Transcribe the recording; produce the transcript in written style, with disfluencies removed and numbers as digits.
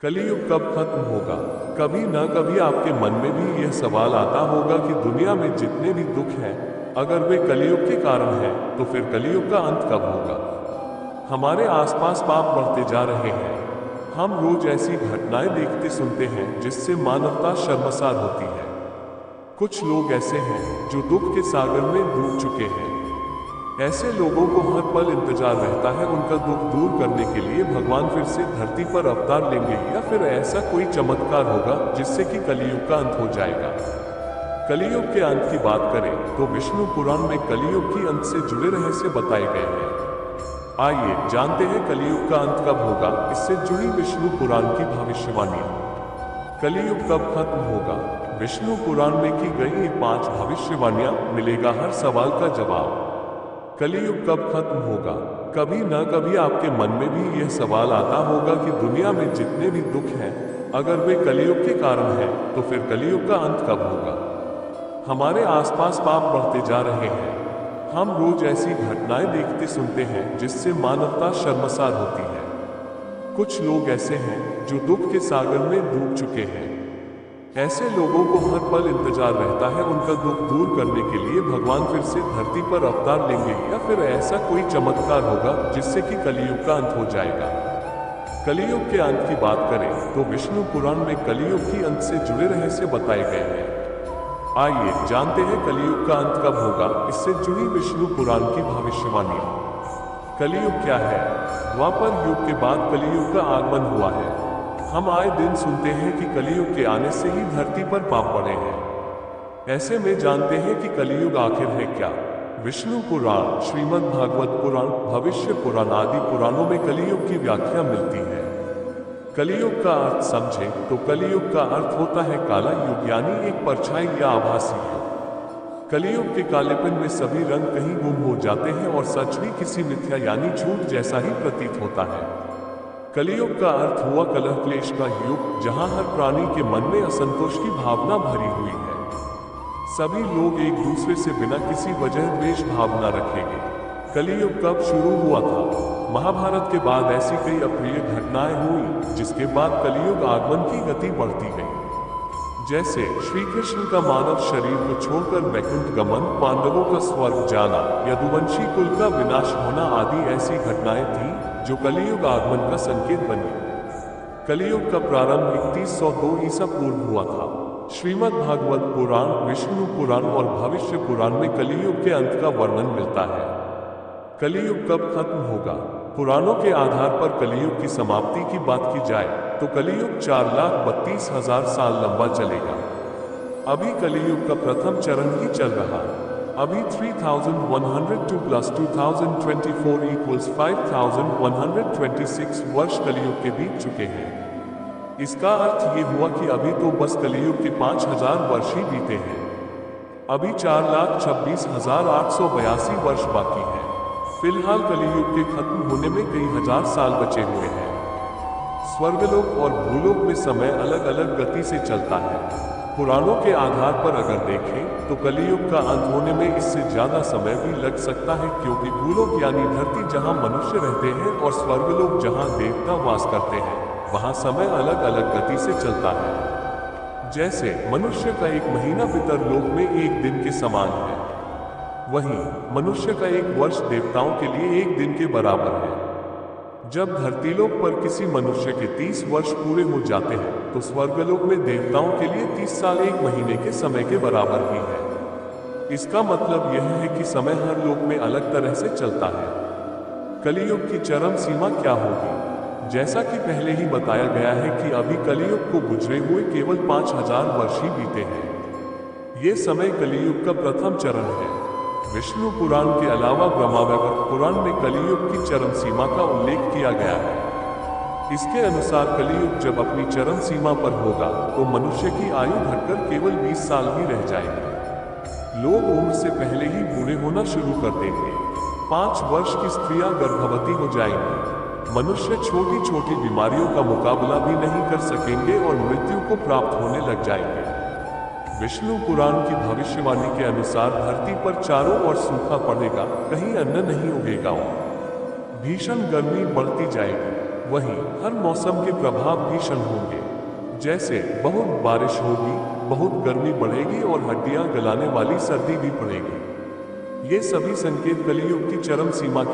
कलयुग कब खत्म होगा। कभी ना कभी आपके मन में भी यह सवाल आता होगा कि दुनिया में जितने भी दुख हैं, अगर वे कलयुग के कारण हैं तो फिर कलयुग का अंत कब होगा। हमारे आसपास पाप बढ़ते जा रहे हैं। हम रोज ऐसी घटनाएं देखते सुनते हैं जिससे मानवता शर्मसार होती है। कुछ लोग ऐसे हैं जो दुख के सागर में डूब चुके हैं। ऐसे लोगों को हर पल इंतजार रहता है उनका दुख दूर करने के लिए भगवान फिर से धरती पर अवतार लेंगे या फिर ऐसा कोई चमत्कार होगा जिससे कि कलयुग का अंत हो जाएगा। कलयुग के अंत की बात करें तो विष्णु पुराण में कलयुग की अंत से जुड़े रहस्य बताए गए हैं। आइए जानते हैं कलयुग का अंत कब होगा, इससे जुड़ी विष्णु पुराण की भविष्यवाणी। कलयुग कब खत्म होगा। विष्णु पुराण में की गई ये 5 भविष्यवाणियां मिलेगा हर सवाल का जवाब। कलयुग कब खत्म होगा। कभी ना कभी आपके मन में भी यह सवाल आता होगा कि दुनिया में जितने भी दुख हैं, अगर वे कलयुग के कारण हैं तो फिर कलयुग का अंत कब होगा। हमारे आसपास पाप बढ़ते जा रहे हैं। हम रोज ऐसी घटनाएं देखते सुनते हैं जिससे मानवता शर्मसार होती है। कुछ लोग ऐसे हैं जो दुख के सागर में डूब चुके हैं। ऐसे लोगों को हर पल इंतजार रहता है उनका दुख दूर करने के लिए भगवान फिर से धरती पर अवतार लेंगे या फिर ऐसा कोई चमत्कार होगा जिससे कि कलयुग का अंत हो जाएगा। कलयुग के अंत की बात करें तो विष्णु पुराण में कलयुग की अंत से जुड़े रहस्य बताए गए हैं। आइए जानते हैं कलयुग का अंत कब होगा, इससे जुड़ी विष्णु पुराण की भविष्यवाणी। कलयुग क्या है। द्वापर युग के बाद कलयुग का आगमन हुआ है। हम आए दिन सुनते हैं कि कलयुग के आने से ही धरती पर पाप बढ़े हैं। ऐसे में जानते हैं कि कलयुग आखिर है क्या। विष्णु पुराण, श्रीमद् भागवत पुराण, भविष्य पुराण आदि पुराणों में कलयुग की व्याख्या मिलती है। कलयुग का अर्थ समझें तो कलयुग का अर्थ होता है काला युग, यानी एक परछाई या आभासी युग। कलयुग के कालेपन में सभी रंग कहीं गुम हो जाते हैं और सच भी किसी मिथ्या यानी झूठ जैसा ही प्रतीत होता है। कलयुग का अर्थ हुआ कलह क्लेश का युग, जहां हर प्राणी के मन में असंतोष की भावना भरी हुई है। सभी लोग एक दूसरे से बिना किसी वजह द्वेष भावना रखेंगे। कलयुग कब शुरू हुआ था। महाभारत के बाद ऐसी कई अप्रिय घटनाएं हुई जिसके बाद कलयुग आगमन की गति बढ़ती गई। जैसे श्री कृष्ण का मानव शरीर को छोड़कर वैकुंठ गमन, पांडवों का स्वर्ग जाना, यदुवंशी कुल का विनाश होना आदि ऐसी घटनाएं थीं जो कलयुग आगमन का संकेत बनी। कलयुग का प्रारंभ 3102 ईसा पूर्व हुआ था। श्रीमद् भागवत पुराण, विष्णु पुराण और भविष्य पुराण में कलयुग के अंत का वर्णन मिलता है। कलयुग कब खत्म होगा। पुराणों के आधार पर कलयुग की समाप्ति की बात की जाए तो कलयुग 4,32,000 साल लंबा चलेगा। अभी कलयुग का प्रथम चरण ही चल रहा है। अभी 3102 + 2024 = 5126 वर्ष कलयुग के बीत चुके हैं। इसका अर्थ ये हुआ कि अभी तो बस कलयुग के 5000 वर्ष ही बीते हैं। अभी 4,26,882 वर्ष बाकी हैं। फिलहाल कलयुग के खत्म होने में कई हजार साल बचे हुए हैं। स्वर्गलोक और भूलोक में समय अलग अलग गति से चलता है। पुराणों के आधार पर अगर देखें तो कलयुग का अंत होने में इससे ज्यादा समय भी लग सकता है, क्योंकि भूलोक यानी धरती जहां मनुष्य रहते हैं और स्वर्गलोक जहां देवता वास करते हैं, वहां समय अलग अलग गति से चलता है। जैसे मनुष्य का एक महीना पितरलोक में एक दिन के समान है, वहीं मनुष्य का एक वर्ष देवताओं के लिए एक दिन के बराबर है। जब धरतीलोक पर किसी मनुष्य के 30 वर्ष पूरे हो जाते हैं तो स्वर्गलोक में देवताओं के लिए 30 साल एक महीने के समय के बराबर ही है। इसका मतलब यह है कि समय हर लोक में अलग तरह से चलता है। कलयुग की चरम सीमा क्या होगी। जैसा कि पहले ही बताया गया है कि अभी कलयुग को गुजरे हुए केवल 5000 वर्ष ही बीते हैं। ये समय कलयुग का प्रथम चरण है। विष्णु पुराण के अलावा ब्रह्मवैवर्त पुराण में कलयुग की चरम सीमा का उल्लेख किया गया है। इसके अनुसार कलयुग जब अपनी चरम सीमा पर होगा तो मनुष्य की आयु घटकर केवल 20 साल ही रह जाएगी। लोग उम्र से पहले ही बूढ़े होना शुरू कर देंगे। 5 वर्ष की स्त्रियां गर्भवती हो जाएंगी। मनुष्य छोटी छोटी बीमारियों का मुकाबला भी नहीं कर सकेंगे और मृत्यु को प्राप्त होने लग जाएंगे। विष्णु पुराण की भविष्यवाणी के अनुसार धरती पर चारों ओर सूखा पड़ेगा, कहीं अन्न नहीं उगेगा। भीषण गर्मी बढ़ती जाएगी। वहीं हर मौसम के प्रभाव भीषण होंगे। जैसे बहुत बारिश होगी, बहुत गर्मी बढ़ेगी और हड्डियां गलाने वाली सर्दी भी पड़ेगी। ये सभी संकेत कलयुग की चरम सीमा